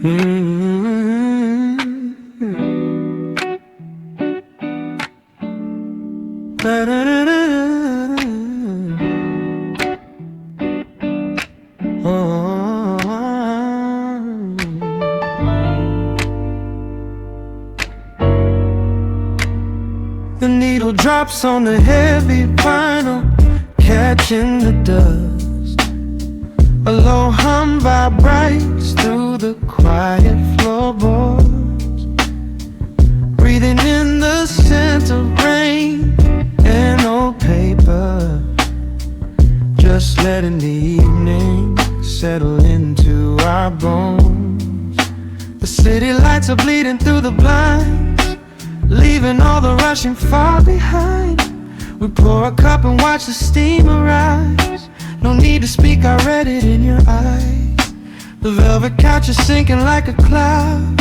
The needle drops on the heavy vinyl, catching the dust. A low hum vibrates through the quiet floorboards, breathing in the scent of rain and old paper, just letting the evening settle into our bones. The city lights are bleeding through the blinds, leaving all the rushing far behind. We pour a cup and watch the steam arise. No need to speak, I read it in your eyes. The velvet couch is sinking like a cloud.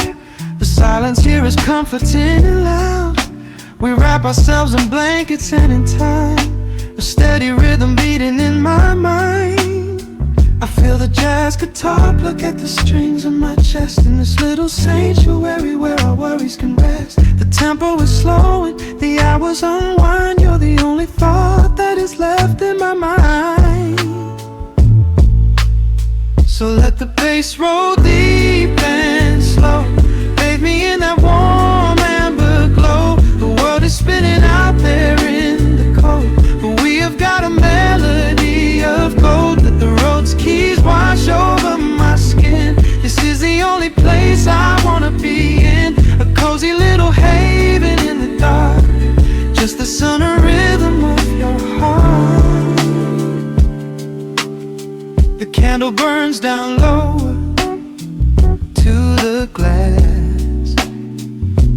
The silence here is comforting and loud. We wrap ourselves in blankets and in time, a steady rhythm beating in my mind. I feel the jazz guitar pluck at the strings of my chest, in this little sanctuary where our worries can rest. The tempo is slowing, the hours unwind. You're the only thought that is left in my mind. So let the bass roll deep and slow, bathe me in that warm amber glow. The world is spinning out there in the cold, but we have got a melody of gold. Let the road's keys wash over my skin. This is the only place I wanna be in, a cozy little haven in the dark, just the sound and rhythm of your heart. The candle burns down lower to the glass.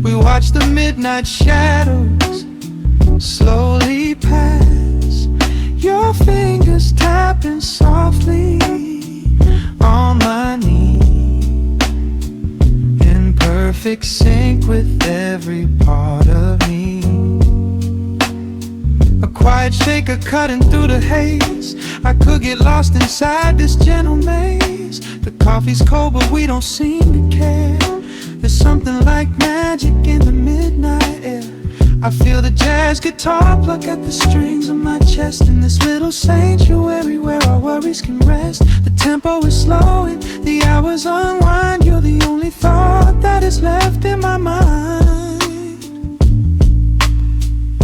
We watch the midnight shadows slowly pass. Your fingers tapping softly on my knee, in perfect sync with every part of me. A quiet shaker cutting through the haze. I could get lost inside this gentle maze. The coffee's cold but we don't seem to care. There's something like magic in the midnight air. I feel the jazz guitar pluck at the strings of my chest, in this little sanctuary where our worries can rest. The tempo is slowing, the hours unwind. You're the only thought that is left in my mind.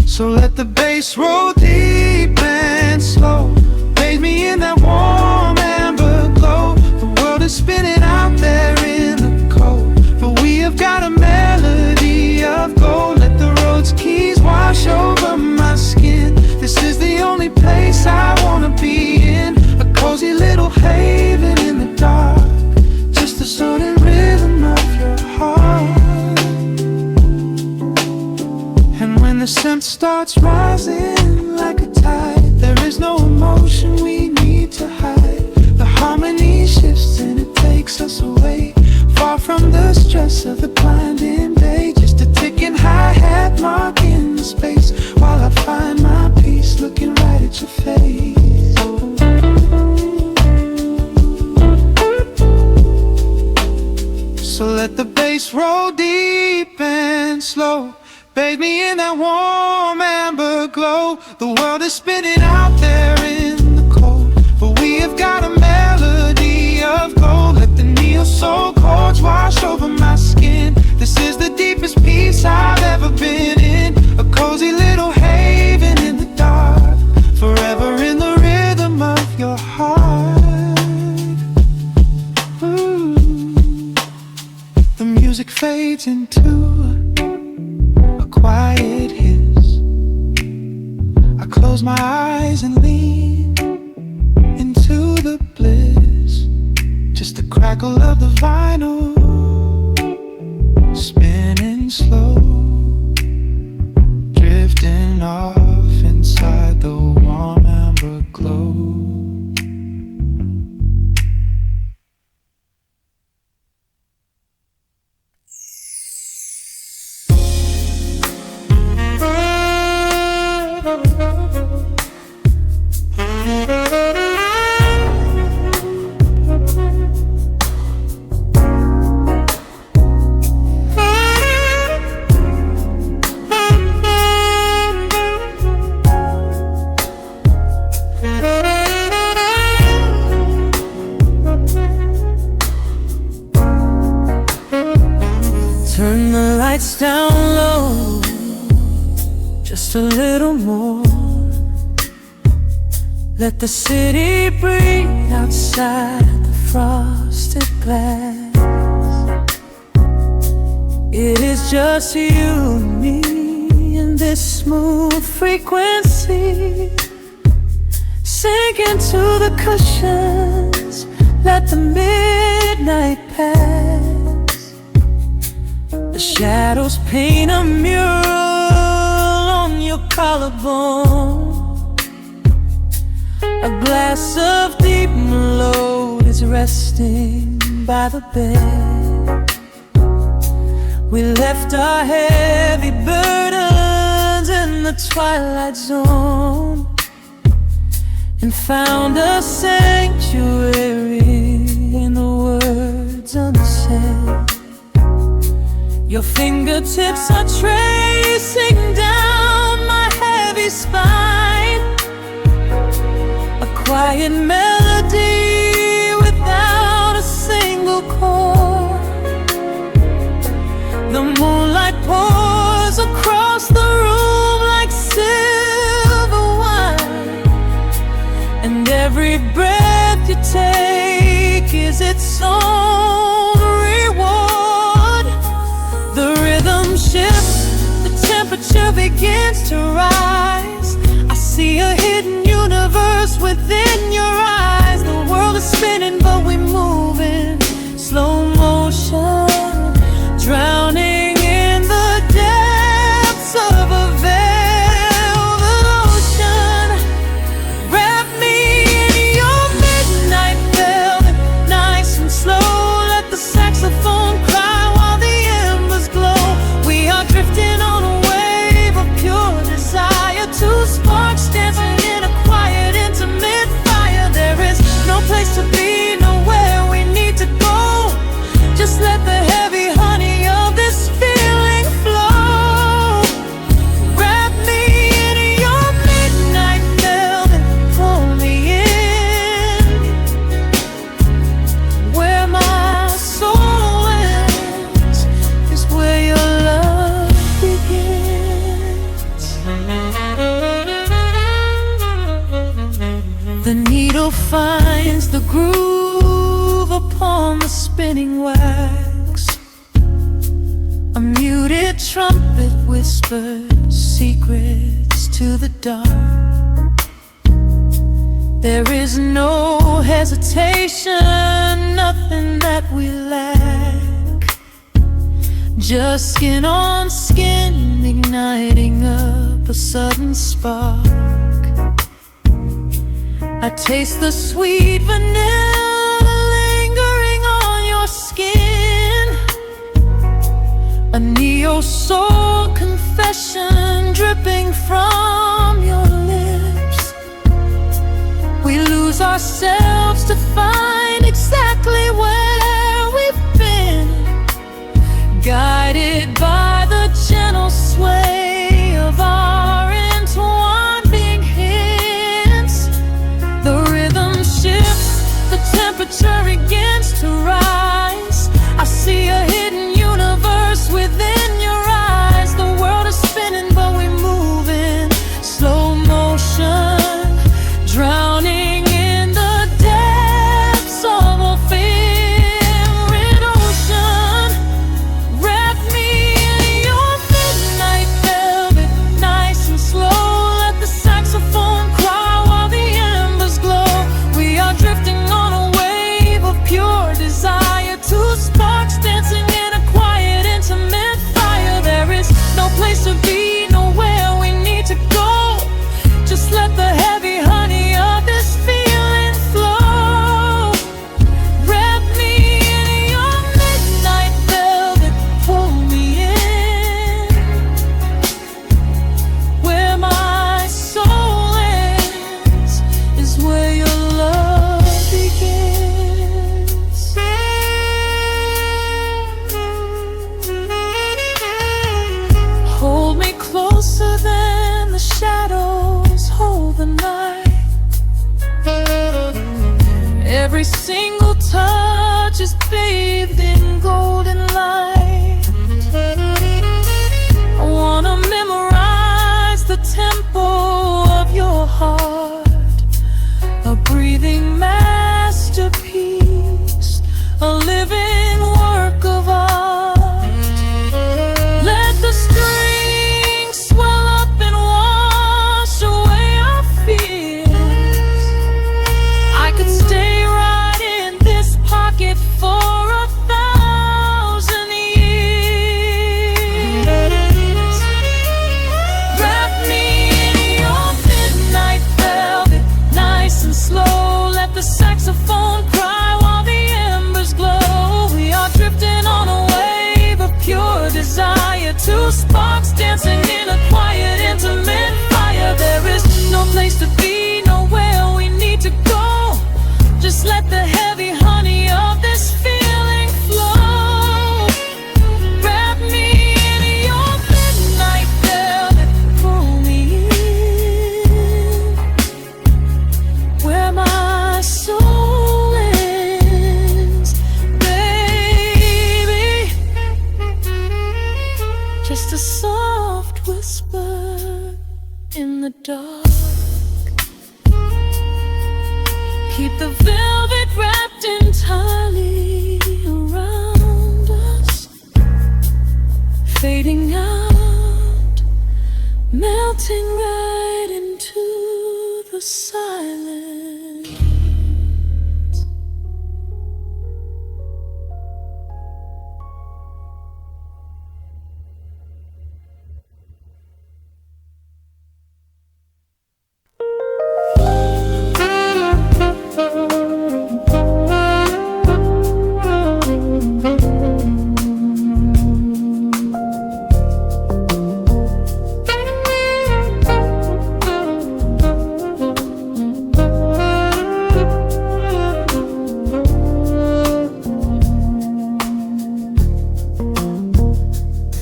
So let the bass roll deep and slow, bathe me in that warm amber glow. The world is spinning out there in the cold, but we have got a melody of gold. Let the road's keys wash over my skin. This is the only place I wanna be in, a cozy little haven in the dark, just the sound and rhythm of your heart. And when the scent starts rising like a tide, there is no emotion we need to hide. The harmony shifts and it takes us away, far from the stress of the blinding day. Just a ticking hi-hat marking the space, while I find my peace looking right at your face. So let the bass roll deep and slow, bathe me in that warm amber glow. The world is spinning out there in the cold, but we have got a melody of gold. Let the neo-soul chords wash over my skin. This is the deepest peace I've ever been in, a cozy little haven in the dark, forever in the rhythm of your heart. Ooh. The music fades into a quiet hiss. I close my eyes and lean into the bliss, just the crackle of the vinyl spinning slow, drifting off inside the warm amber glow. just a little more. Let the city breathe outside the frosted glass. It is just you and me in this smooth frequency. Sink into the cushions, let the midnight pass. The shadows paint a mural on your collarbone. A glass of deep melodies resting by the bed. We left our heavy burdens in the twilight zone and found a sanctuary in the words unsaid. Your fingertips are tracing down my heavy spine, a quiet melody without a single chord. The moonlight pours across the room like silver wine, and every breath you take is its own reward. The rhythm shifts, the temperature begins to rise. I see a hidden universe within your eyes. The world is spinning but we move in slow motion, drowning in the depths of a velvet ocean. Wrap me in your midnight velvet, nice and slow. Let the saxophone cry while the embers glow. We are drifting on a wave of pure desire, two sparks dancing in a quiet, intimate fire. There is no place to be, nowhere we need to go. Just let the heavy honey of this feeling flow. Wrap me in your midnight velvet, pull me in where my soul ends, is where your love begins. The needle finds the groove upon the spinning wax. A muted trumpet whispers secrets to the dark. There is no hesitation, nothing that we lack. Just skin on skin, igniting up a sudden spark. I taste the sweet vanilla lingering on your skin, a neo-soul confession dripping from your lips. We lose ourselves to find exactly where we've been, guided by the gentle sway of our entwining hints. The rhythm shifts, the temperature begins to rise. I see a hidden universe within your eyes. The world is spinning but we move in slow motion, drowning in the depths of a favorite ocean. Wrap me in your midnight velvet, nice and slow. Let the saxophone cry while the embers glow. We are drifting on a wave of pure desire, two sparks dancing in a quiet, intimate fire. There is no place to be, nowhere we need to go. Just let the heavy honey of this feeling flow. Wrap me in your midnight velvet, pull me in where my soul ends, is where your love begins. Hold me closer than the shadows hold the night. Every single touch is bathed in golden light. I wanna memorize the fire, two sparks dancing in a quiet, intimate fire. There is no place to be, nowhere we need to go. Just let the heavy honey of this feeling flow. Wrap me in your midnight velvet, pull me in where my soul ends, baby. Just a soft whisper in the dark. Keep the velvet wrapped entirely around us, fading out, melting right into the silence.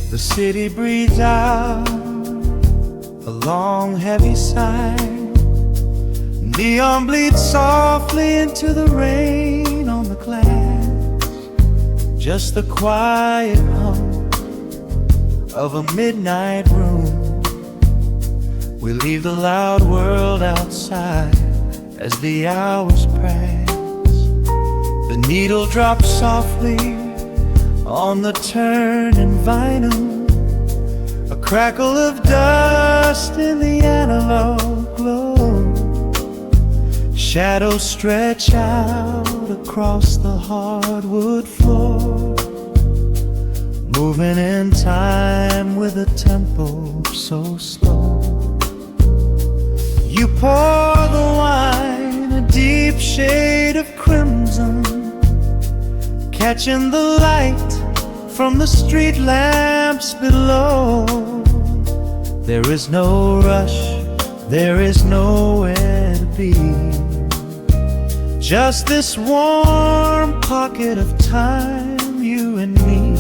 The city breathes out a long heavy sigh. Neon bleeds softly into the rain on the glass. Just the quiet hum of a midnight room. We leave the loud world outside as the hours pass. The needle drops softly on the turning vinyl. A crackle of dust in the analog glow. Shadows stretch out across the hardwood floor, moving in time with a tempo so slow. You pour the wine, a deep shade of crimson, catching the light from the street lamps below. There is no rush, there is nowhere to be. Just this warm pocket of time, you and me.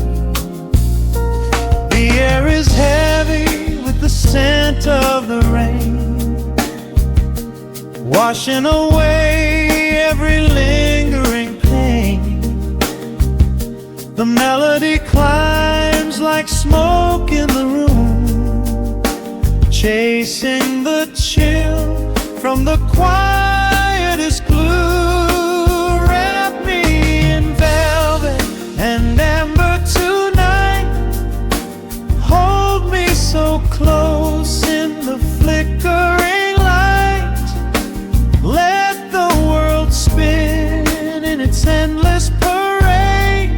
The air is heavy with the scent of the rain, washing away every lingering pain. The melody climbs like smoke in the room, chasing the chill from the quietest glue. Wrap me in velvet and amber tonight. Hold me so close in the flickering light. Let the world spin in its endless parade.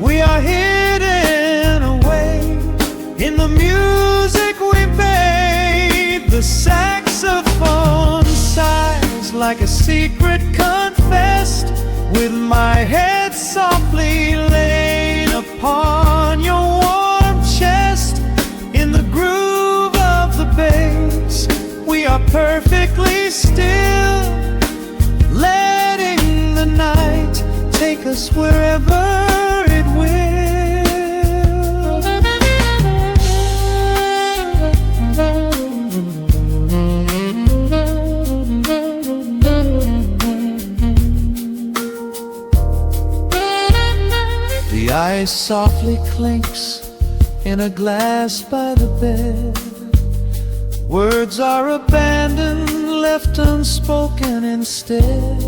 We are hidden away in the music we made. The saxophone sighs like a secret confessed, with my head softly laid upon your warm chest. In the groove of the bass, we are perfectly still, letting the night take us wherever it will. The ice softly clinks in a glass by the bed. Words are abandoned, left unspoken instead.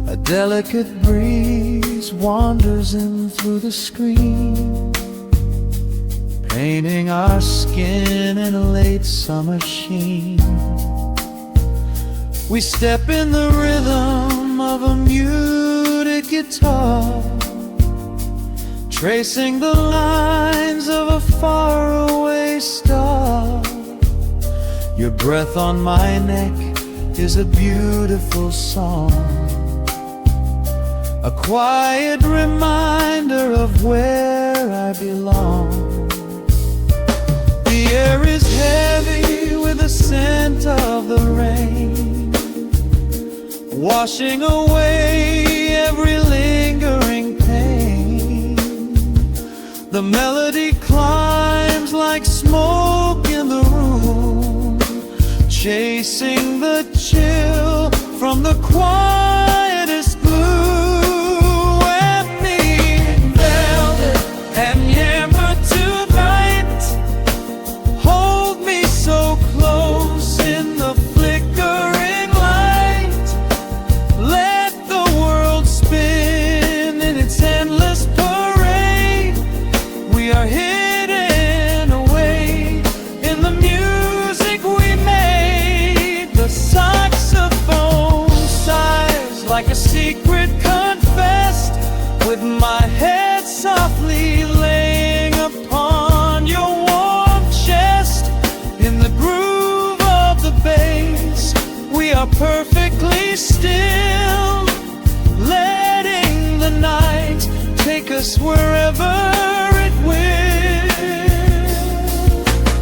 A delicate breeze wanders in through the screen, painting our skin in a late summer sheen. We step in the rhythm of a muted guitar, tracing the lines of a faraway star. Your breath on my neck is a beautiful song, a quiet reminder of where I belong. scent of the rain, washing away every lingering pain. The melody climbs like smoke in the room, chasing the chill from the quietest blue. And me in velvet and yammer tonight, hold me so close in the flickering light. Let the world spin in its endless parade. We are hidden away in the music we made. The saxophone sighs like a secret confessed, with my head softly laying upon your warm chest. In the groove of the bass, we are perfectly still, letting the night take us wherever it will.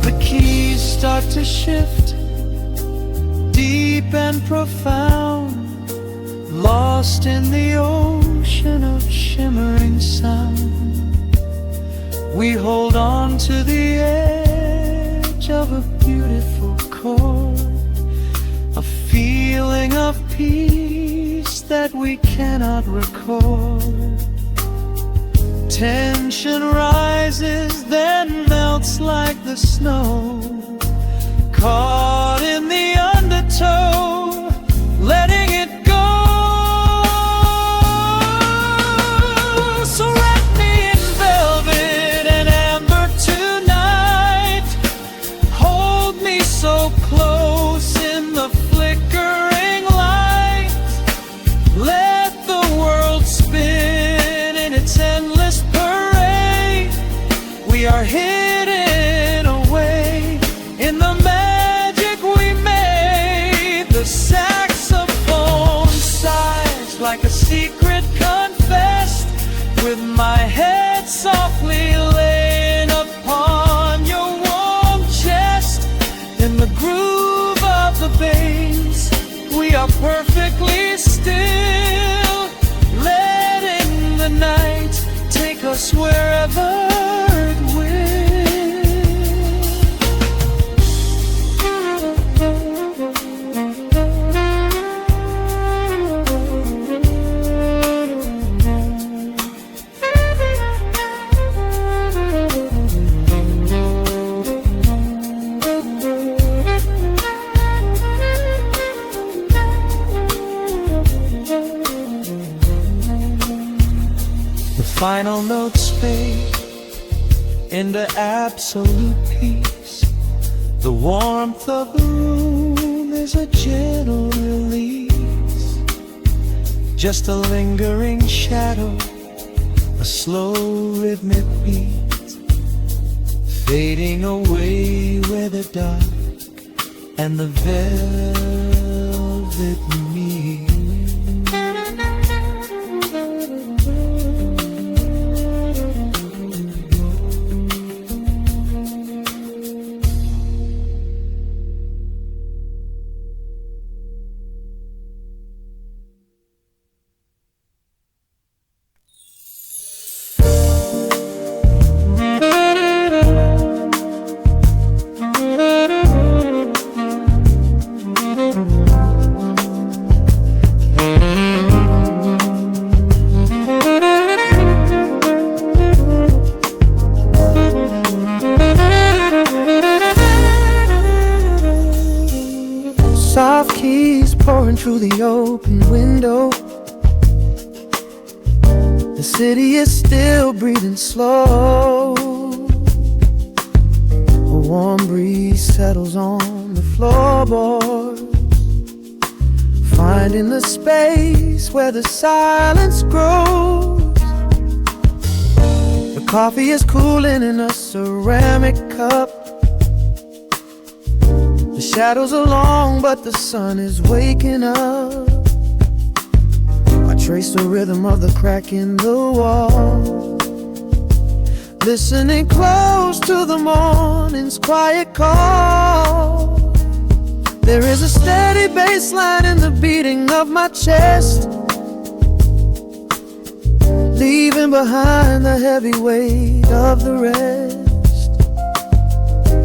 The keys start to shift, deep and profound, lost in the ocean of shimmering sound. We hold on to the edge of a beautiful chord, a feeling of peace that we cannot record. Tension rises, then melts like the snow, caught in the undertow, letting it go. So wrap me in velvet and amber tonight, hold me so close in the flickering light. Let the world spin in its endless parade. We are hidden away in the magic we made. The saxophone sighs like a secret confessed, with my head softly laying upon your warm chest. In the groove of the bass, we are perfectly still, letting the night take us wherever it will. Final notes fade into absolute peace. The warmth of the room is a gentle release, just a lingering shadow, a slow rhythmic beat, fading away where the dark and the velvet meet. Soft keys pouring through the open window. The city is still breathing slow. A warm breeze settles on the floorboards, finding the space where the silence grows. The coffee is cooling in a ceramic cup. The shadows are long, but the sun is waking up. I trace the rhythm of the crack in the wall, listening close to the morning's quiet call. There is a steady bass line in the beating of my chest, leaving behind the heavy weight of the rest.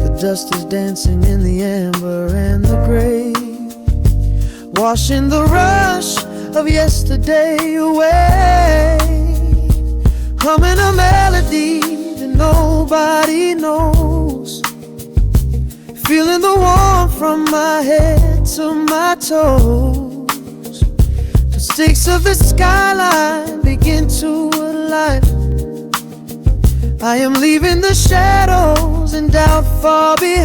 The dust is dancing in the amber and the gray, washing the rush of yesterday away. Humming a melody that nobody knows, feeling the warmth from my head to my toes. The stakes of the skyline begin to align. I am leaving the shadows and doubt far behind.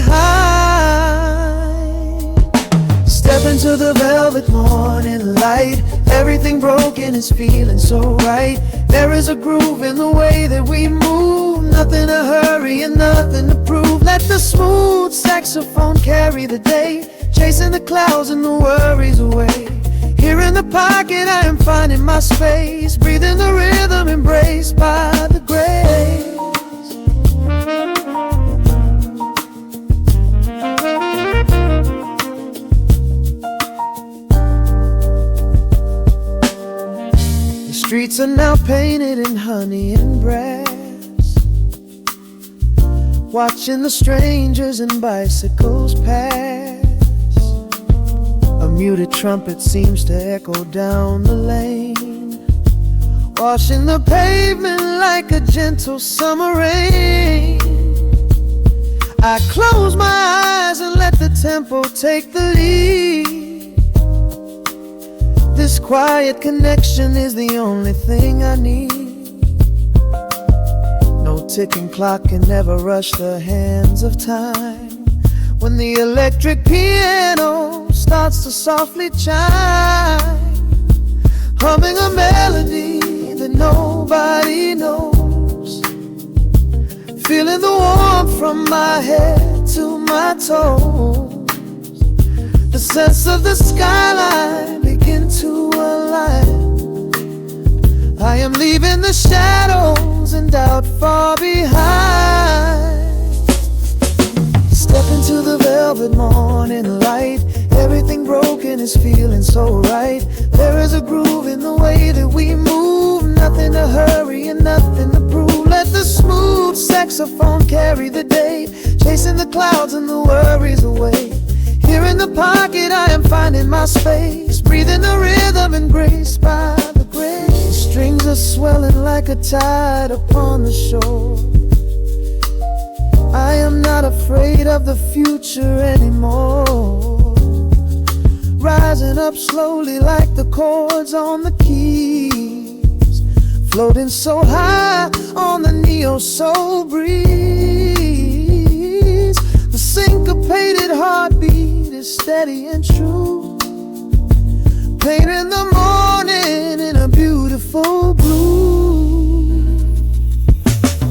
Step into the velvet morning light. Everything broken is feeling so right. There is a groove in the way that we move, nothing to hurry and nothing to prove. Let the smooth saxophone carry the day, chasing the clouds and the worries away. Here in the pocket I am finding my space, breathing the rhythm embraced by the grace. Streets are now painted in honey and brass, watching the strangers and bicycles pass. A muted trumpet seems to echo down the lane, washing the pavement like a gentle summer rain. I close my eyes and let the tempo take the lead. This quiet connection is the only thing I need. No ticking clock can ever rush the hands of time. When the electric piano starts to softly chime, humming a melody that nobody knows, feeling the warmth from my head to my toes. The sense of the skyline begin to align. I am leaving the shadows and doubt far behind. Step into the velvet morning light. Everything broken is feeling so right. There is a groove in the way that we move, nothing to hurry and nothing to prove. Let the smooth saxophone carry the day, chasing the clouds and the worries away. Here in the pocket I am finding my space, breathing the rhythm embraced by the grace. Strings are swelling like a tide upon the shore. I am not afraid of the future anymore, rising up slowly like the chords on the keys, floating so high on the neo-soul breeze. The syncopated heartbeat is steady and true, painting the morning in a beautiful blue.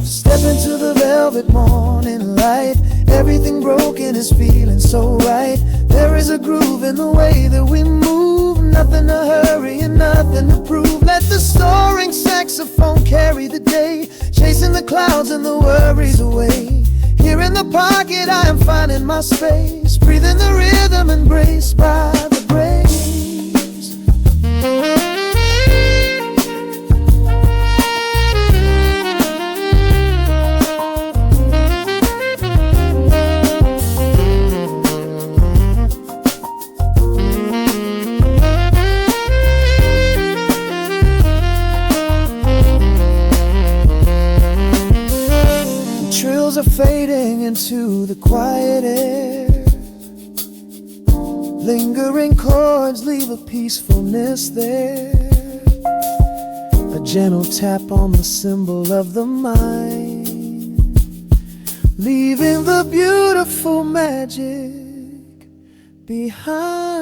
Step into the velvet morning light. Everything broken is feeling so right. There is a groove in the way that we move, nothing to hurry and nothing to prove. Let the soaring saxophone carry the day, chasing the clouds and the worries away. Here in the pocket I am finding my space, breathing the rhythm embraced by the grace. Trills are fading into the quiet air, lingering chords leave a peacefulness there. A gentle tap on the cymbal of the mind, leaving the beautiful magic behind.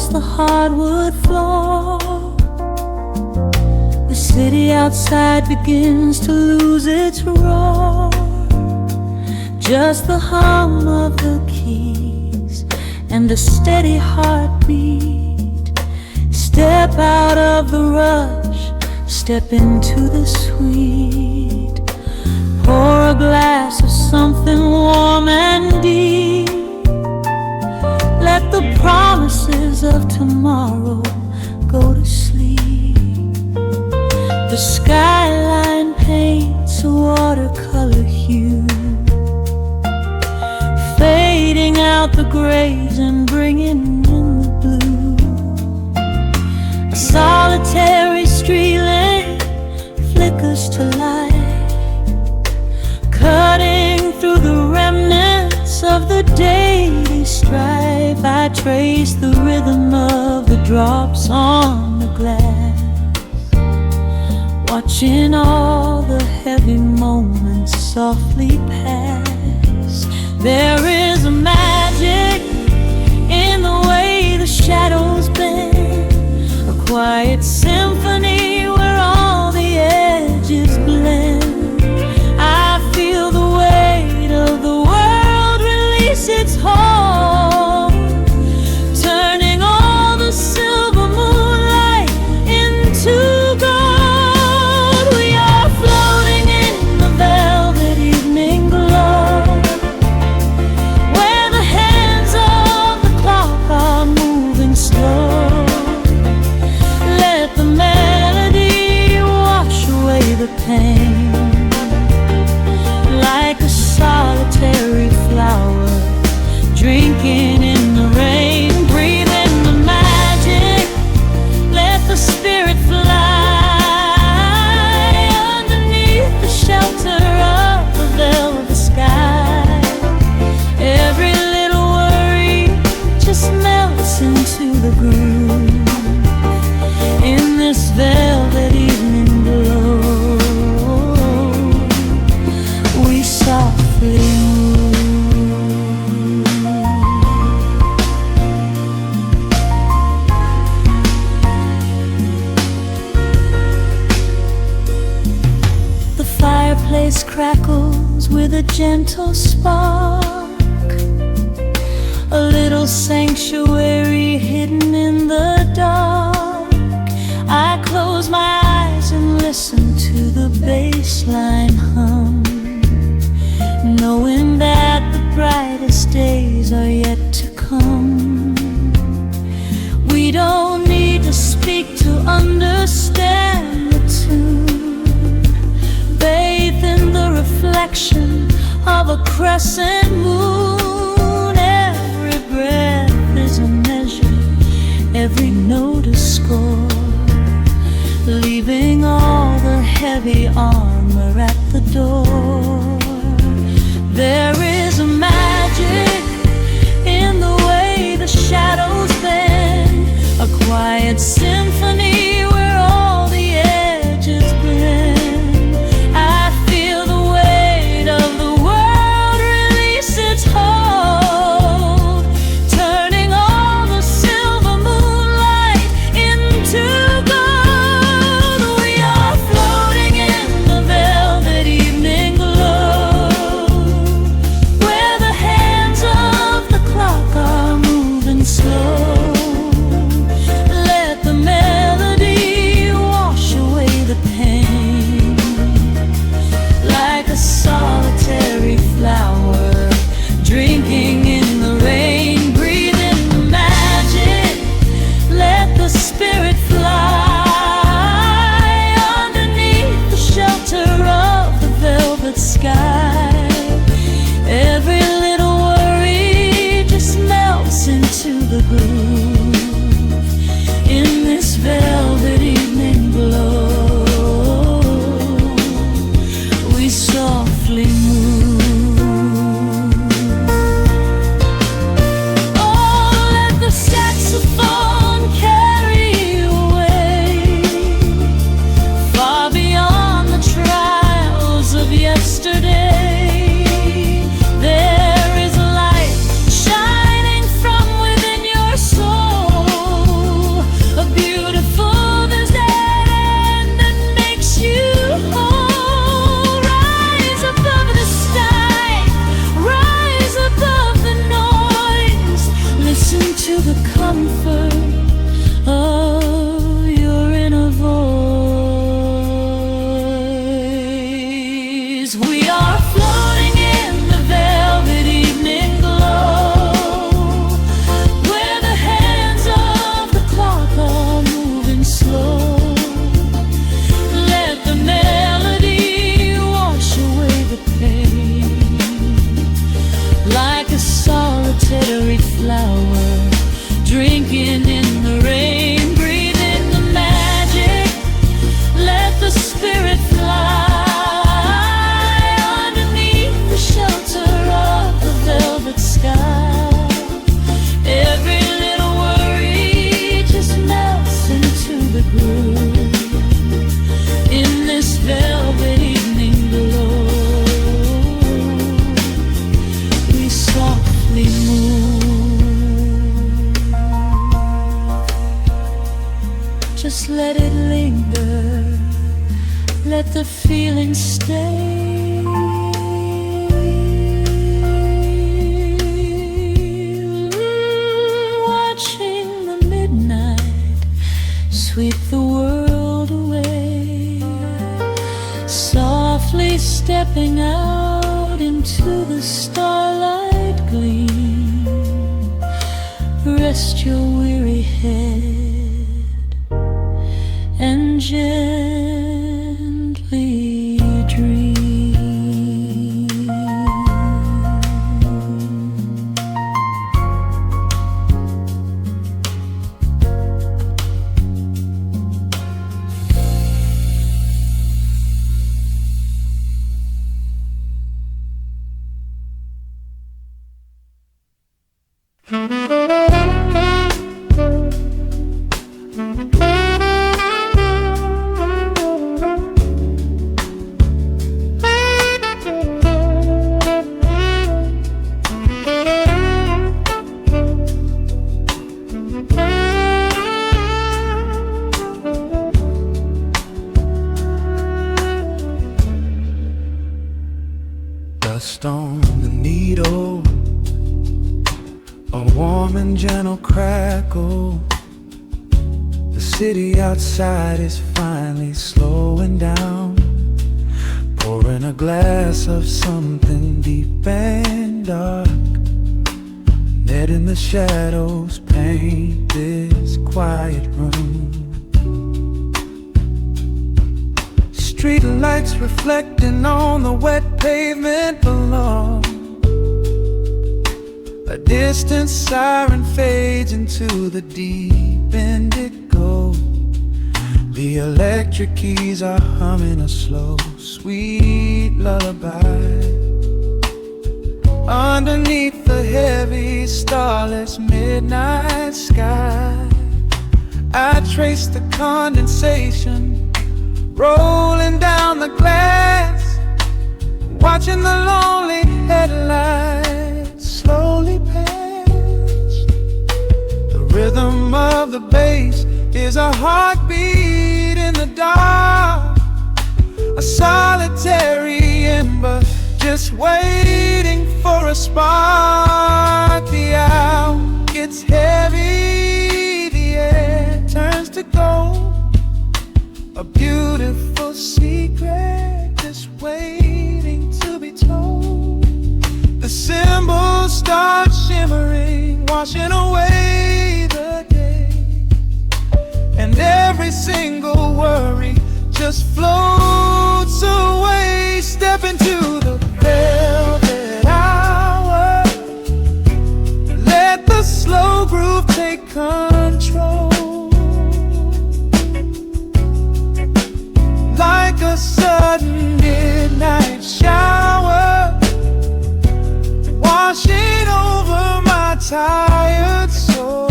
across the hardwood floor. The city outside begins to lose its roar. Just the hum of the keys and a steady heartbeat. Step out of the rush, step into the sweet. Pour a glass of something warm and deep. Let the promises of tomorrow go to sleep. The skyline paints a watercolor hue, fading out the grays and bringing in the blue. A solitary street lamp flickers to light, cutting through the remnants of the daily strife. I trace the rhythm of the drops on the glass, watching all the heavy moments softly pass. There is a magic in the way the shadows bend, a quiet symphony where all the edges blend. I feel the weight of the world release its hold, turning all the silver moonlight into gold. We are floating in the velvet evening glow, where the hands of the clock are moving slow. Let the melody wash away the pain, like a solitary flower drinking in the rain. Breathe in the magic, let the spirit fly underneath the shelter of the velvet sky. Every little worry just melts into the groove in this velvet evening glow. We softly move. The fireplace crackles with a gentle spark, a little sanctuary hidden in the dark. I close my eyes and listen to the bassline hum, knowing that the brightest days are yet to come. We don't need to speak to understand the tune. Bathe in the reflection of a crescent moon. Every breath is a measure, every note a score, leaving all the heavy armor at the door. There is a magic in the way the shadows bend, a quiet symphony where all the edges blend. I feel the weight of the world release its hold, turning all the silver moonlight into gold. We are floating in the velvet evening glow, where the hands of the clock are moving slow. Let the melody wash away the pain, like a solitary flower drinking in the rain. Breathe in the magic, let the spirit fly underneath the shelter of the velvet sky. Every little worry just melts into the groove in this velvet evening glow. We softly move. Oh, let the saxophone carry you away, far beyond the trials of yesterday. There is light shining from within your soul. We are floating in the velvet evening glow, where the hands of the clock are moving slow. Let the melody wash away the pain, like a solitary flower drinking in the rain. Breathe in the magic, let the spirit fly sky. Every little worry just melts into the groove in this velvet evening glow. We softly move, just let it linger, let the feeling stay. Sweep the world away, softly stepping out into the starlight gleam. Rest your weary head and gently dream. Dust on the needle, a warm and gentle crackle. The city outside is finally slowing down, pouring a glass of something deep and dark. Net in the shadows paint this quiet room. Street lights reflecting on the wet pavement below. A distant siren fades into the deep indigo. The electric keys are humming a slow, sweet lullaby. Underneath the heavy, starless midnight sky, I trace the condensation rolling down the glass, watching the lonely headlights slowly pass. The rhythm of the bass is a heartbeat in the dark, a solitary ember just waiting for a spark. The hour gets heavy, the air turns to gold. A beautiful secret just waiting to be told. The symbols start shimmering, washing away the day, and every single worry just floats away. Step into the velvet hour, let the slow groove take control. Like a sudden midnight shower, washing over my tired soul.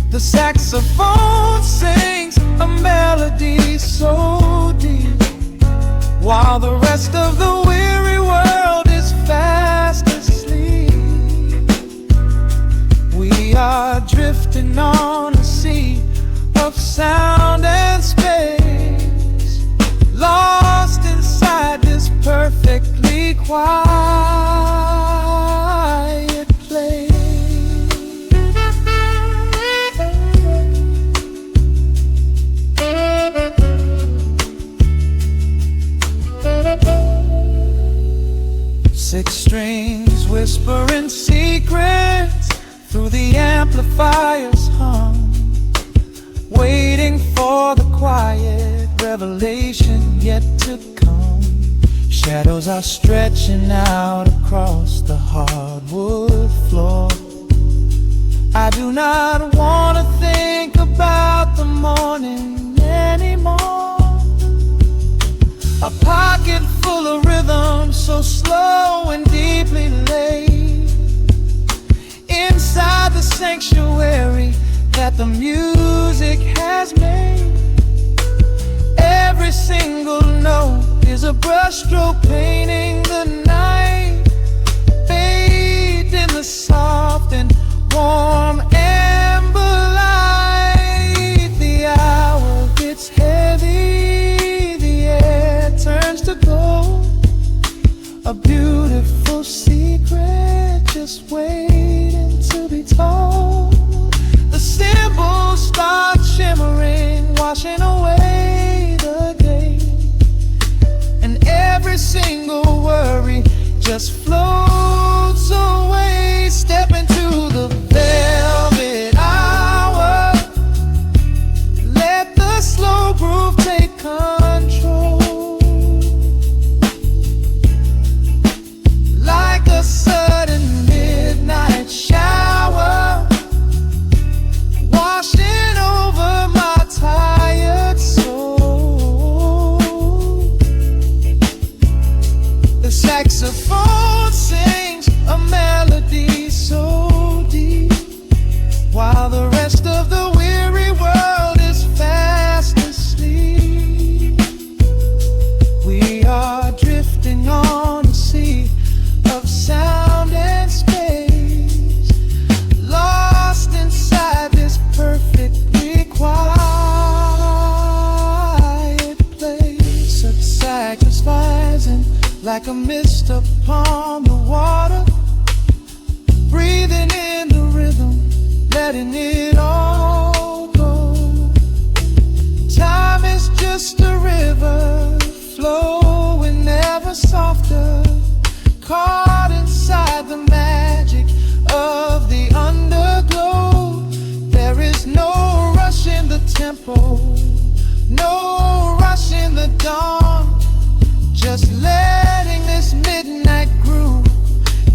The saxophone sings a melody so deep, while the rest of the weary world is fast asleep. We are drifting on a sea of sound and space, lost inside this perfectly quiet place. Six strings whispering secrets through the amplifier's hum, waiting for the quiet revelation yet to come. Shadows are stretching out across the hardwood floor. I do not want to think about the morning anymore. A pocket full of rhythm, so slow and deeply laid, inside the sanctuary that the music has made. Every single note is a brushstroke painting the night, bathed in the soft and warm amber light. The hour gets heavy, the air turns to gold. A beautiful secret just waiting to be told. The symbols start shimmering, washing away the day, and every single worry just floats away. Step into the velvet hour, let the slow groove take control. Like a sudden midnight shower, washing over my tired soul. The saxophone sings a melody so deep, while the rest of the weary world is fast asleep. We are drifting on a sea of sound and space, lost inside this perfectly quiet place. Satisfying like a mist upon the water, breathing in the rhythm, letting it all go. Time is just a river, flowing ever softer, caught inside the magic of the underglow. There is no rush in the tempo, no rush in the dawn, just letting this midnight groove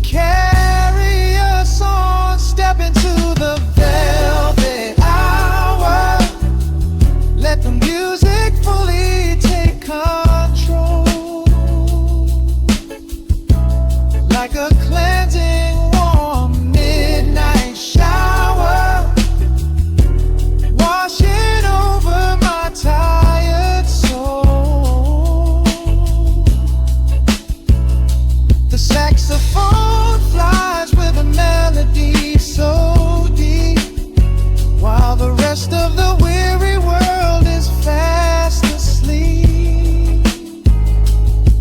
carry us on. Step into the velvet hour, let the music fully take control. Like a cleansing warm midnight shower, washing over my tired soul. The saxophone flies with a melody so deep, while the rest of the weary world is fast asleep.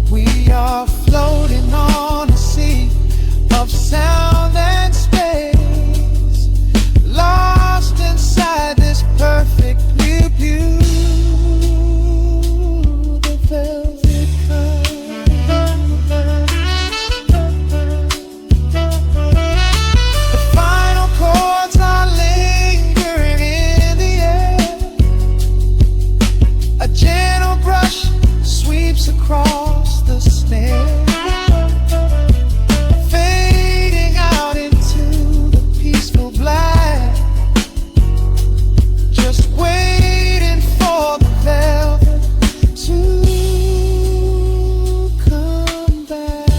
We are floating on a sea of sound and space, lost inside this perfectly beautiful velvet curve. The final chords are lingering in the air. A gentle brush sweeps across the snare, fading out into the peaceful black, just waiting for the velvet to come back.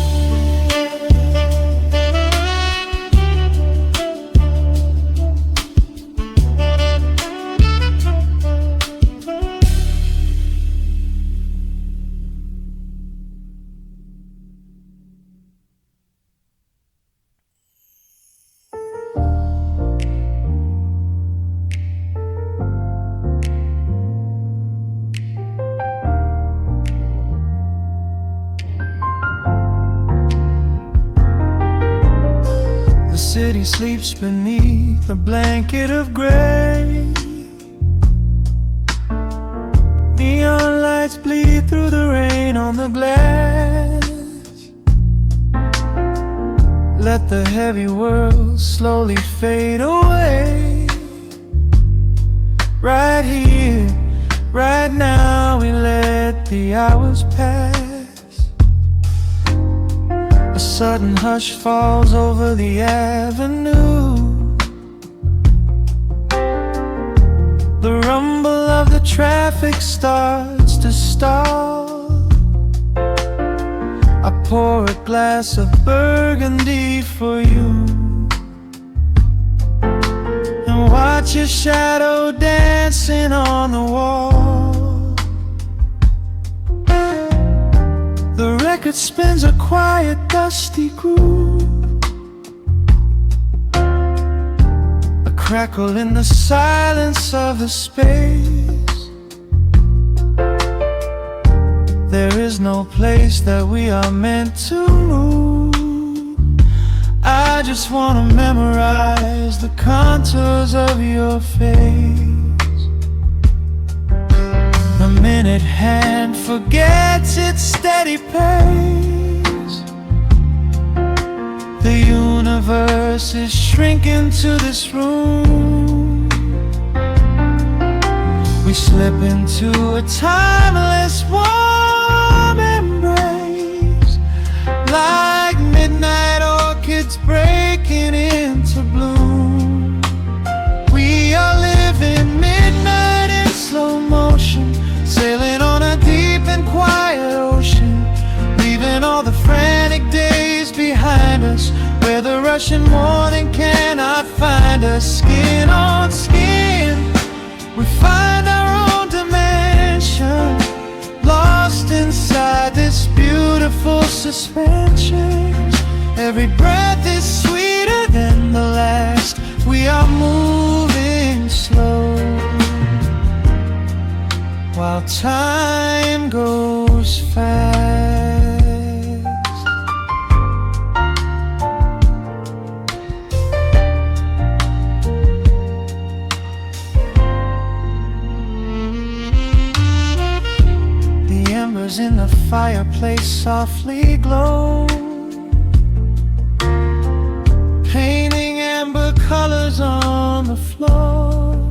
The city sleeps beneath a blanket of gray. Neon lights bleed through the rain on the glass. let the heavy world slowly fade away. Right here, right now, we let the hours pass. A sudden hush falls over the avenue. The rumble of the traffic starts to stall. I pour a glass of burgundy for you and watch your shadow dancing on the wall. The record spins a quiet, dusty groove, a crackle in the silence of the space. There is no place that we are meant to move. I just wanna memorize the contours of your face. The minute hand forgets its steady pace. The universe is shrinking to this room. We slip into a timeless warm embrace, like midnight orchids breaking into bloom. We are living midnight in slow motion, sailing on a deep and quiet ocean, leaving all the frantic days behind us, where the rushing morning cannot find us. Skin on skin, we find our own dimension, lost inside this beautiful suspension. Every breath is sweeter than the last. We are moving slow, while time goes fast. Embers in the fireplace softly glow, painting amber colors on the floor.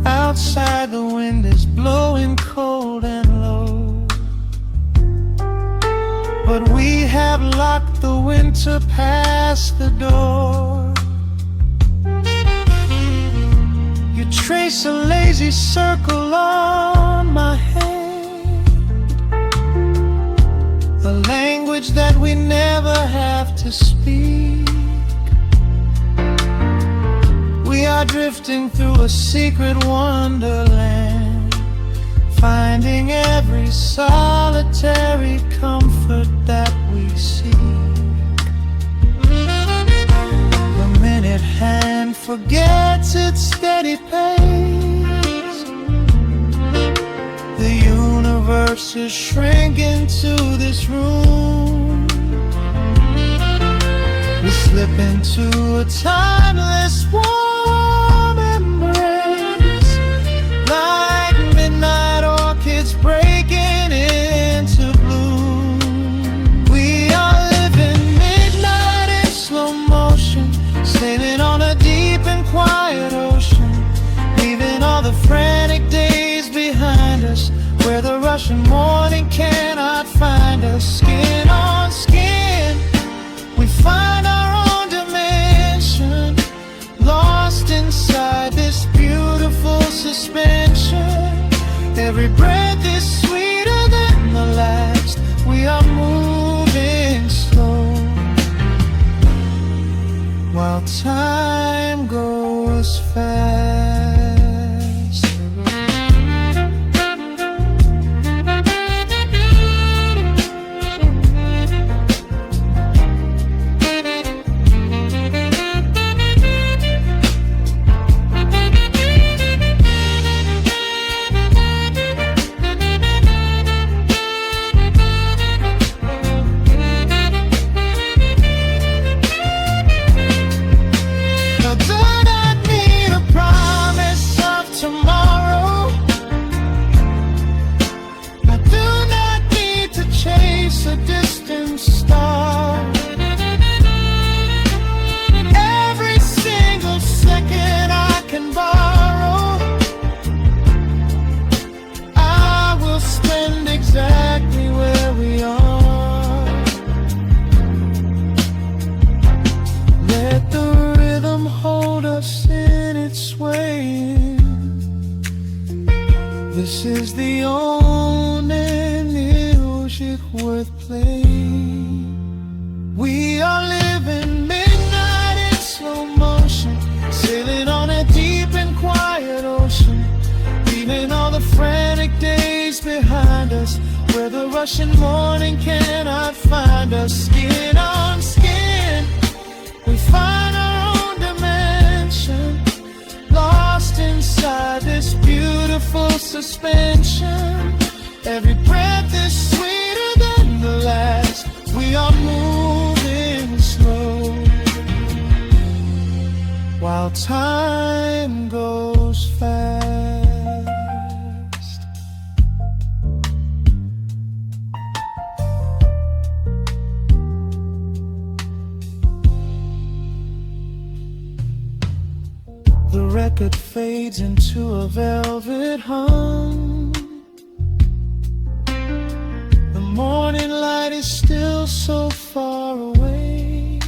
Outside the wind is blowing cold and low, but we have locked the winter past the door. You trace a lazy circle on my hand, a language that we never have to speak. We are drifting through a secret wonderland, finding every solitary comfort that we seek. The minute hand forgets its steady pace. The universe is shrinking to this room. We slip into a timeless warm embrace, like midnight orchids breaking into bloom. We are living midnight in slow motion, sailing on a deep and quiet ocean, leaving all the frantic days behind us, where the rushing morning cannot find us. Skin on skin, we find our own dimension, lost inside this beautiful suspension. Every breath is sweeter than the last. We are moving slow, while time goes fast. Now, do not need a prize. This is the only music worth playing. We are living midnight in slow motion, sailing on a deep and quiet ocean, leaving all the frantic days behind us, where the rushing morning cannot find us. Skin on skin, we find our own dimension, lost inside this beautiful suspension. Every breath is sweeter than the last. We are moving slow, while time goes fast. The record fades into a velvet hum. The morning light is still so far away.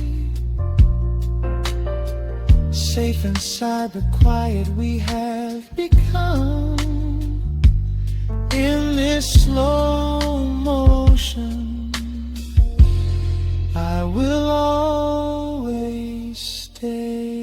Safe inside the quiet we have become. In this slow motion, I will always stay.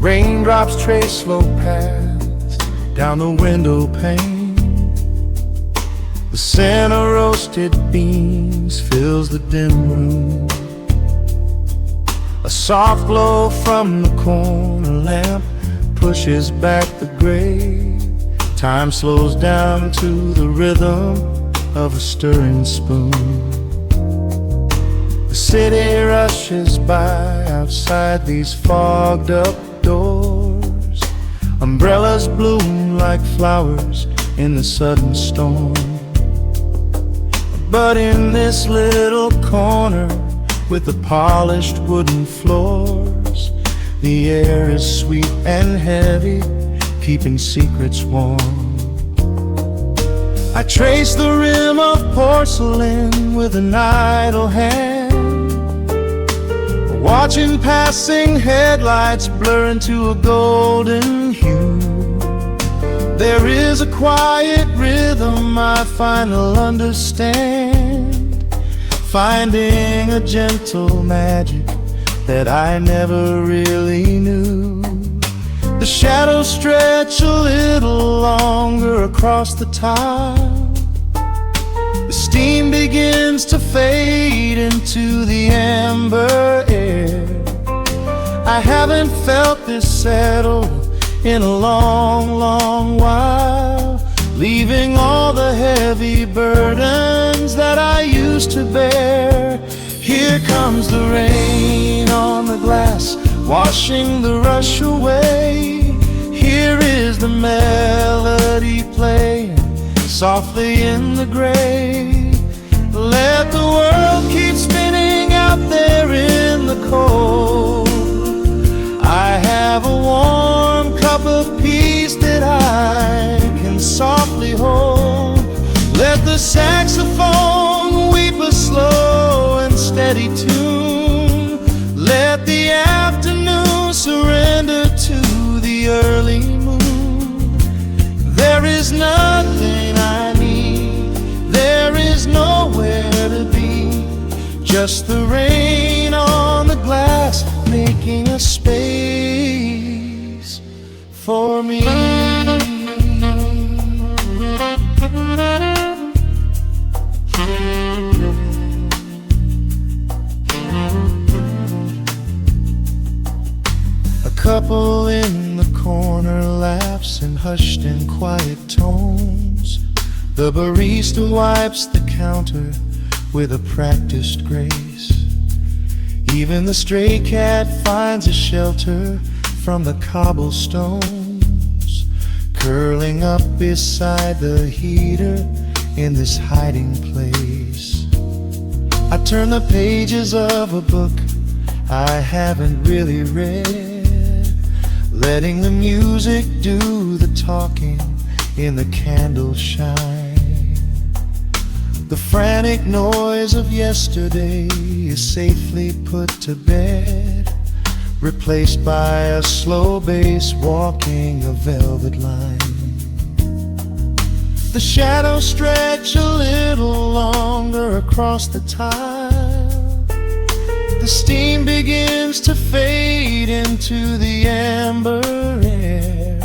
Raindrops trace slow paths down the window pane. The scent of roasted beans fills the dim room. A soft glow from the corner lamp pushes back the gray. Time slows down to the rhythm of a stirring spoon. The city rushes by outside these fogged up doors. Umbrellas bloom like flowers in the sudden storm. But in this little corner with the polished wooden floors, the air is sweet and heavy, keeping secrets warm. I trace the rim of porcelain with an idle hand, watching passing headlights blur into a golden hue. There is a quiet rhythm I finally understand, finding a gentle magic that I never really knew. The shadows stretch a little longer across the tile. The steam begins to fade into the amber air. I haven't felt this settled in a long, long while, leaving all the heavy burdens that I used to bear. Here comes the rain on the glass, washing the rush away. Here is the melody playing softly in the gray. Let the world keep spinning out there in the cold. I have a warm cup of peace that I can softly hold. Let the saxophone weep a slow and steady tune. Let the afternoon surrender to the early moon. There is nothing I need, there is nowhere to be, just the rain on the glass making a space for me. A couple in the corner laughs in hushed and quiet tones. The barista wipes the counter with a practiced grace. Even the stray cat finds a shelter from the cobblestones, curling up beside the heater in this hiding place. I turn the pages of a book I haven't really read, letting the music do the talking in the candle shine. The frantic noise of yesterday is safely put to bed, replaced by a slow bass walking a velvet line. The shadows stretch a little longer across the tile. The steam begins to fade into the amber air.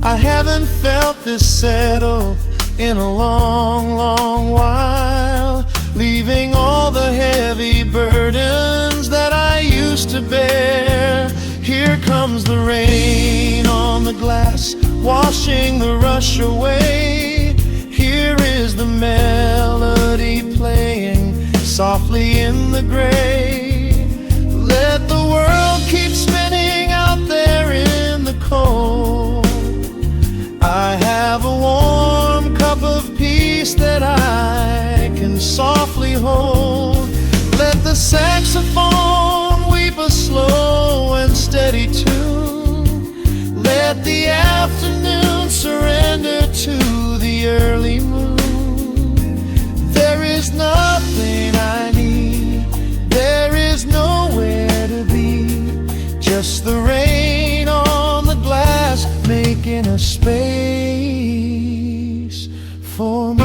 I haven't felt this settle in a long, long while, leaving all the heavy burdens that I used to bear. Here comes the rain on the glass, washing the rush away. Here is the melody playing softly in the gray. Let the world keep spinning out there in the cold. I have a warm cup of peace that I can softly hold. Let the saxophone weep a slow and steady tune. Let the afternoon surrender to the early moon. There is nothing I need, there is nowhere to be, just the rain on the glass making a space for me.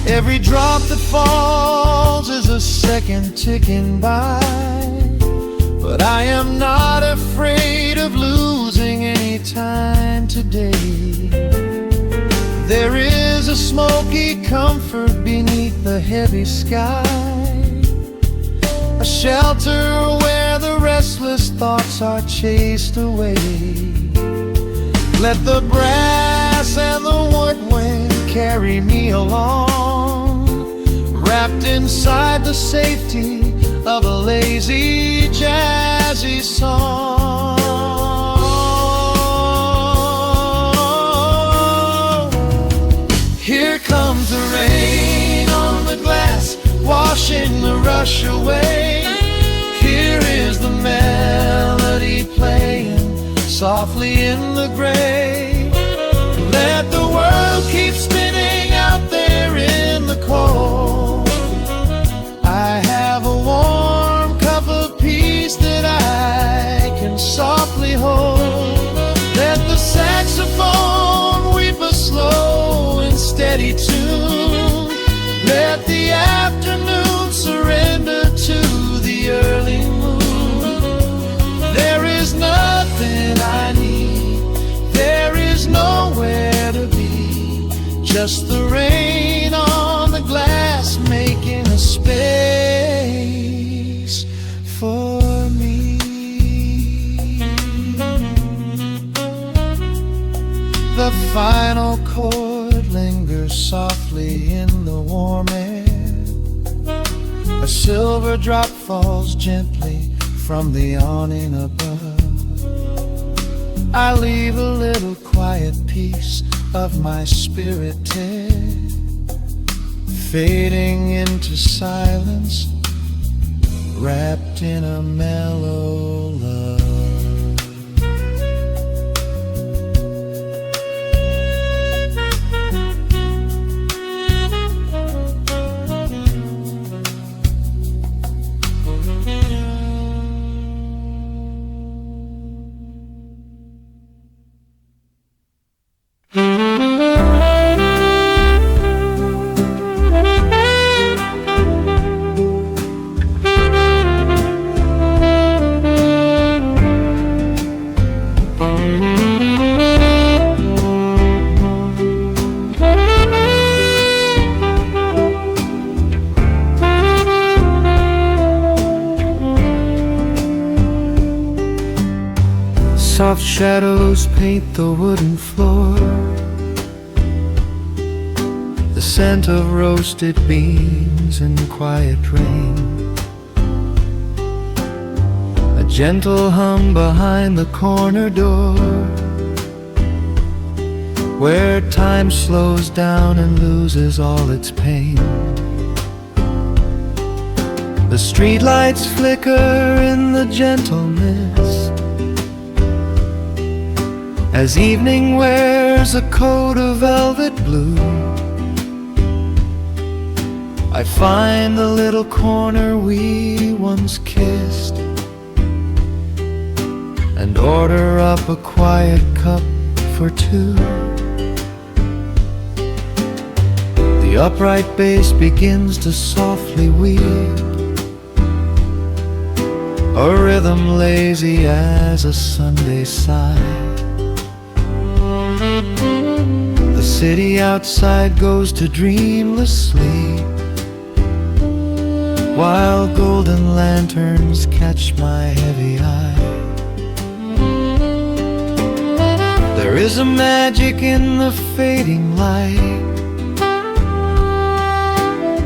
Every drop that falls is a second ticking by, but I am not afraid of losing any time today. There is a smoky comfort beneath the heavy sky, a shelter where the restless thoughts are chased away. Let the brass and the woodwind carry me along, wrapped inside the safety of a lazy, jazzy song. Here comes the rain on the glass, washing the rush away. Here is the melody playing softly in the gray. Let the world keep spinning out there in the cold. I have a warm cup of peace that I can softly hold. Let the saxophone weep a slow and steady tune. Let the afternoon surrender to the early moon. There is nothing I need, there is nowhere to be, just the rain on the glass making a space for me. The final chord lingers softly in the warm air. A silver drop falls gently from the awning above. I leave a little quiet piece of my spirit dead, fading into silence, wrapped in a mellow love. Soft shadows paint the wooden floor. the scent of roasted beans and quiet rain. A gentle hum behind the corner door, where time slows down and loses all its pain. The streetlights flicker in the gentle mist, as evening wears a coat of velvet blue. I find the little corner we once kissed, and order up a quiet cup for two. The upright bass begins to softly weep, a rhythm lazy as a Sunday sigh. The city outside goes to dreamless sleep, while golden lanterns catch my heavy eye. There is a magic in the fading light,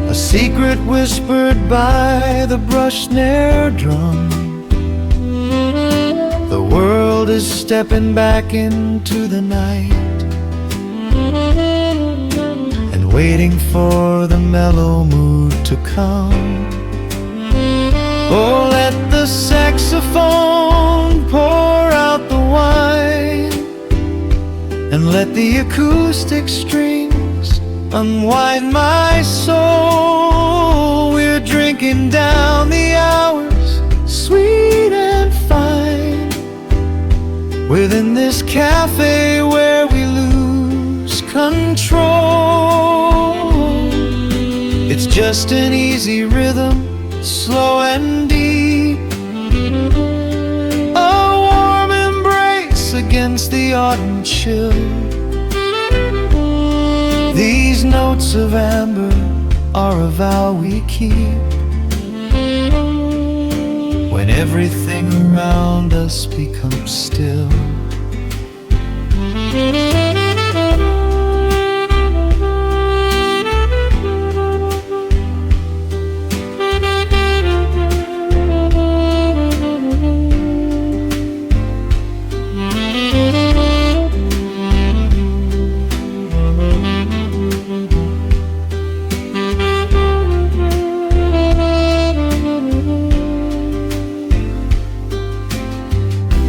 a secret whispered by the brush snare drum. The world is stepping back into the night, and waiting for the mellow mood to come. Oh, let the saxophone pour out the wine, and let the acoustic strings unwind my soul. We're drinking down the hours, sweet and fine, within this cafe where we lose control. It's just an easy rhythm, slow and deep, a warm embrace against the autumn chill. These notes of amber are a vow we keep, when everything around us becomes still.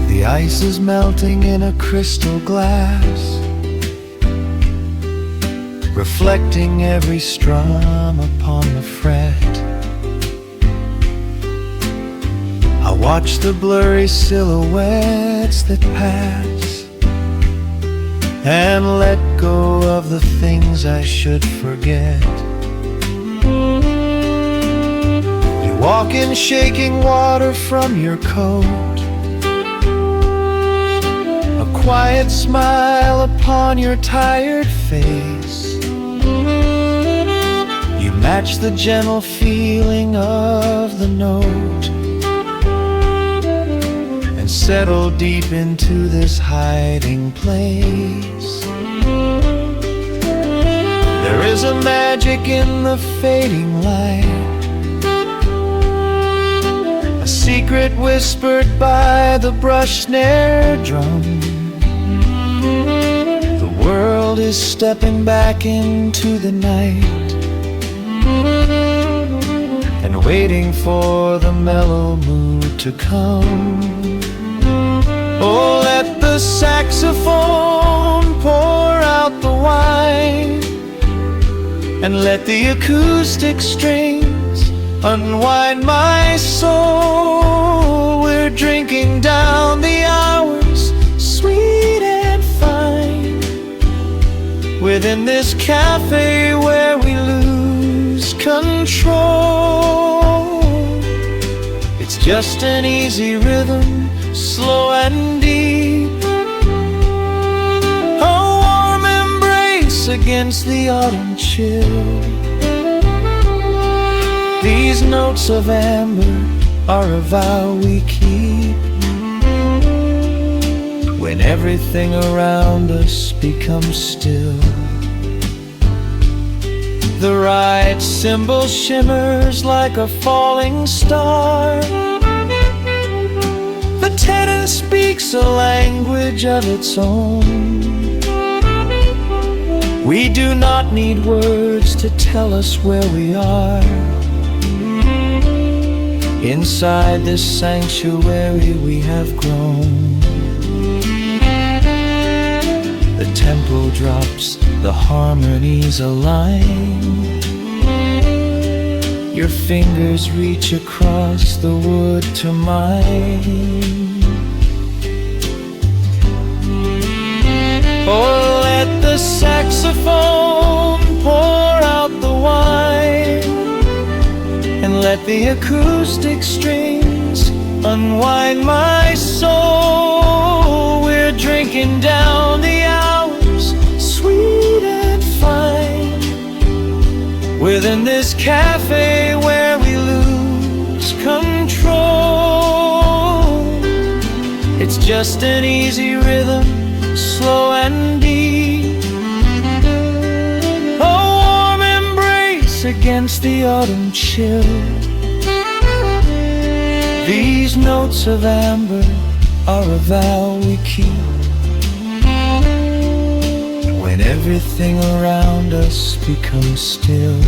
The ice is melting in a crystal glass, reflecting every strum upon the fret. I watch the blurry silhouettes that pass, and let go of the things I should forget. You walk in shaking water from your coat, a quiet smile upon your tired face. You match the gentle feeling of the note, and settle deep into this hiding place. There is a magic in the fading light, a secret whispered by the brush snare drum. The world is stepping back into the night, and waiting for the mellow mood to come. Oh, let the saxophone pour out the wine, and let the acoustic strings unwind my soul. We're drinking down the hours, sweet and fine, within this cafe where we lose control. It's just an easy rhythm, slow and deep, a warm embrace against the autumn chill. These notes of amber are a vow we keep, when everything around us becomes still. The right symbol shimmers like a falling star. The tenor speaks a language of its own. We do not need words to tell us where we are. Inside this sanctuary we have grown. The tempo drops, the harmonies align. Your fingers reach across the wood to mine. Oh, let the saxophone pour out the wine, and let the acoustic strings unwind my soul. We're drinking down the hours, sweet and fine, within this cafe where we lose control. It's just an easy rhythm, slow and deep, a warm embrace against the autumn chill. These notes of amber are a vow we keep when everything around us becomes still.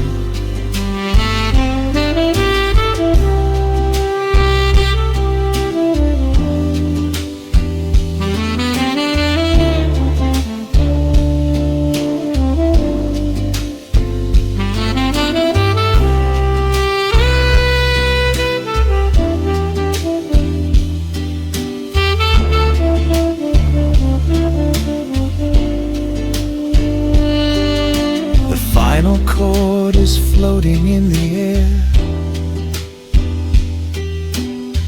Final chord is floating in the air.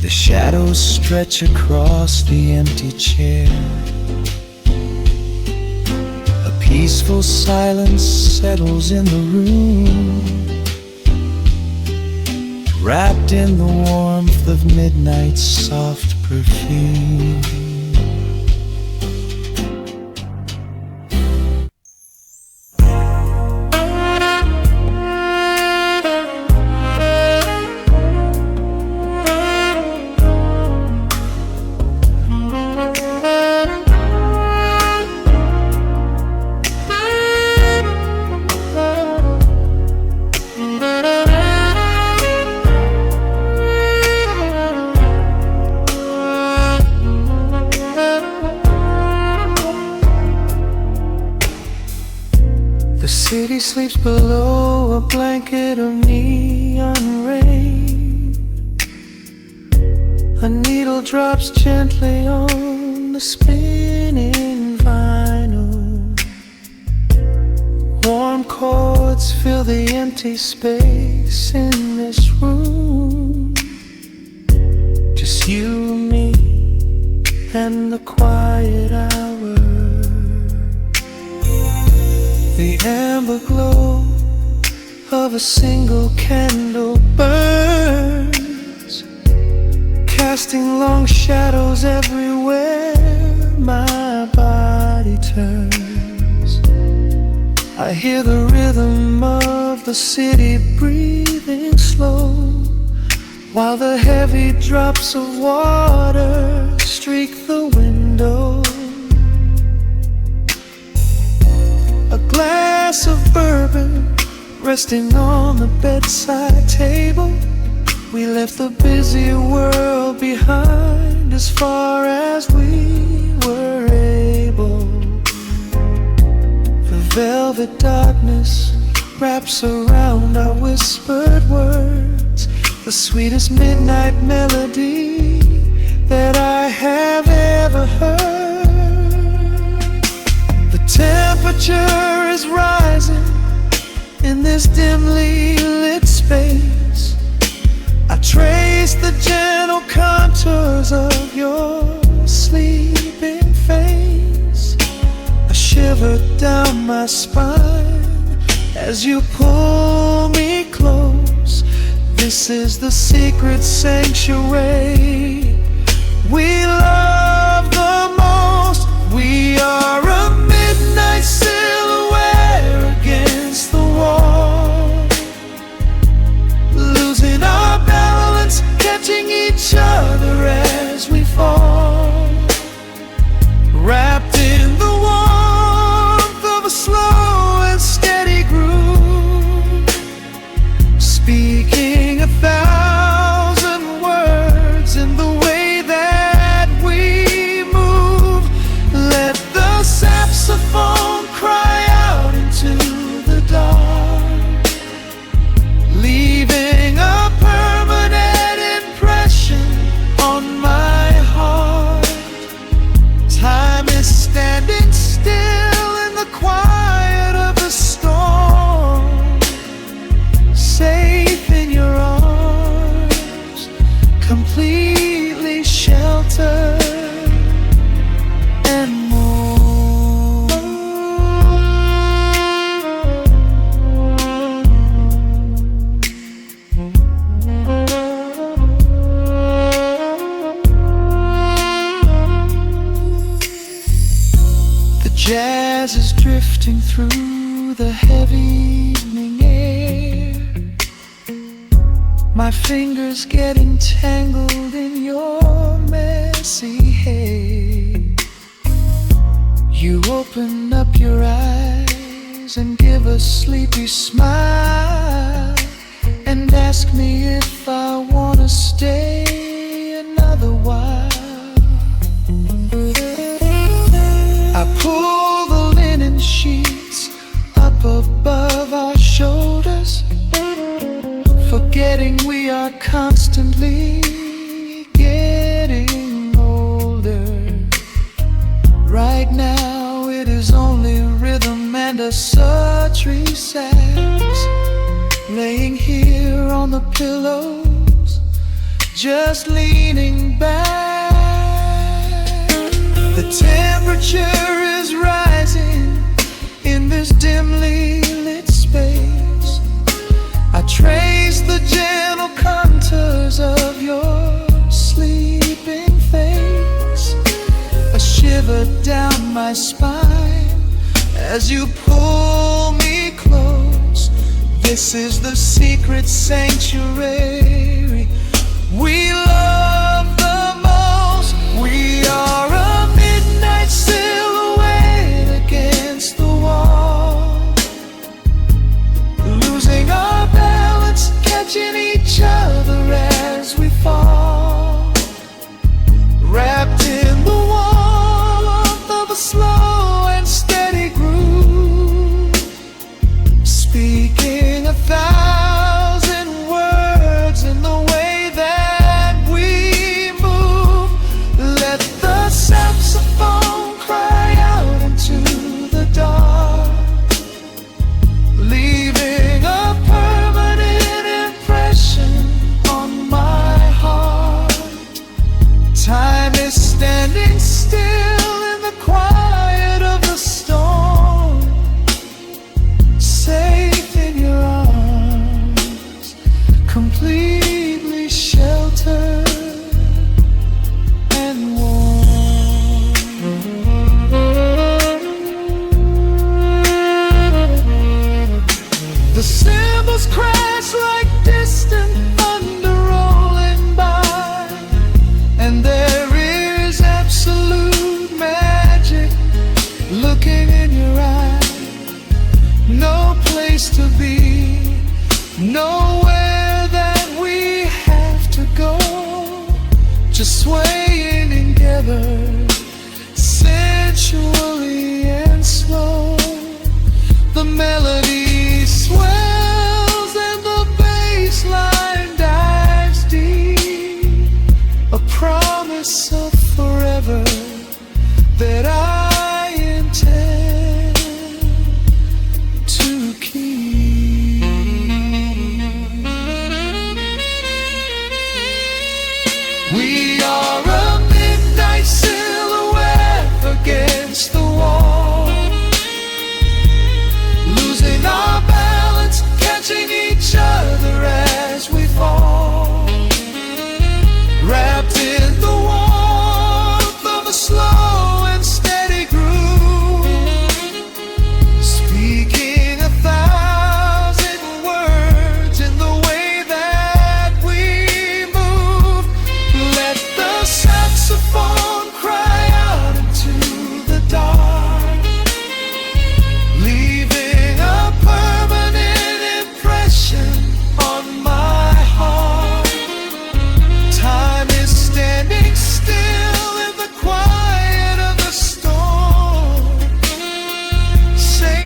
The shadows stretch across the empty chair. A peaceful silence settles in the room, wrapped in the warmth of midnight's soft perfume. The city sleeps below a blanket of neon rain. A needle drops gently on the spinning vinyl. Warm chords fill the empty space in this room. Just you, me, and the quiet hour. The amber glow of a single candle burns, casting long shadows everywhere my body turns. I hear the rhythm of the city breathing slow, while the heavy drops of water streak the window. A glass of bourbon resting on the bedside table. We left the busy world behind as far as we were able. The velvet darkness wraps around our whispered words, the sweetest midnight melody that I have ever heard. The temperature is rising in this dimly lit space. I trace the gentle contours of your sleeping face. A shiver down my spine as you pull me close. This is the secret sanctuary we love the most. We are a midnight silhouette against the wall. my fingers get entangled in your messy hair. You open up your eyes and give a sleepy smile and ask me if I wanna stay another while. I pull the linen sheets up above our shoulders, forgetting we are constantly getting older. Right now it is only rhythm and a sultry sax, laying here on the pillows, just leaning back. The temperature is rising in this dimly lit space. I trace the gentle contours of your sleeping face, a shiver down my spine as you pull me close. This is the secret sanctuary we love the most. We are a midnight silhouette against the wall, losing our balance, catching each other as we fall, wrapped in the warmth of a slow and steady groove, speaking 1,000 words in the way that we move. Let the saxophone cry out into the dark, leaving a permanent impression on my heart. Time is standing still in the quiet of the storm, safe in your arms, completely sheltered and warm. The cymbals crash like distant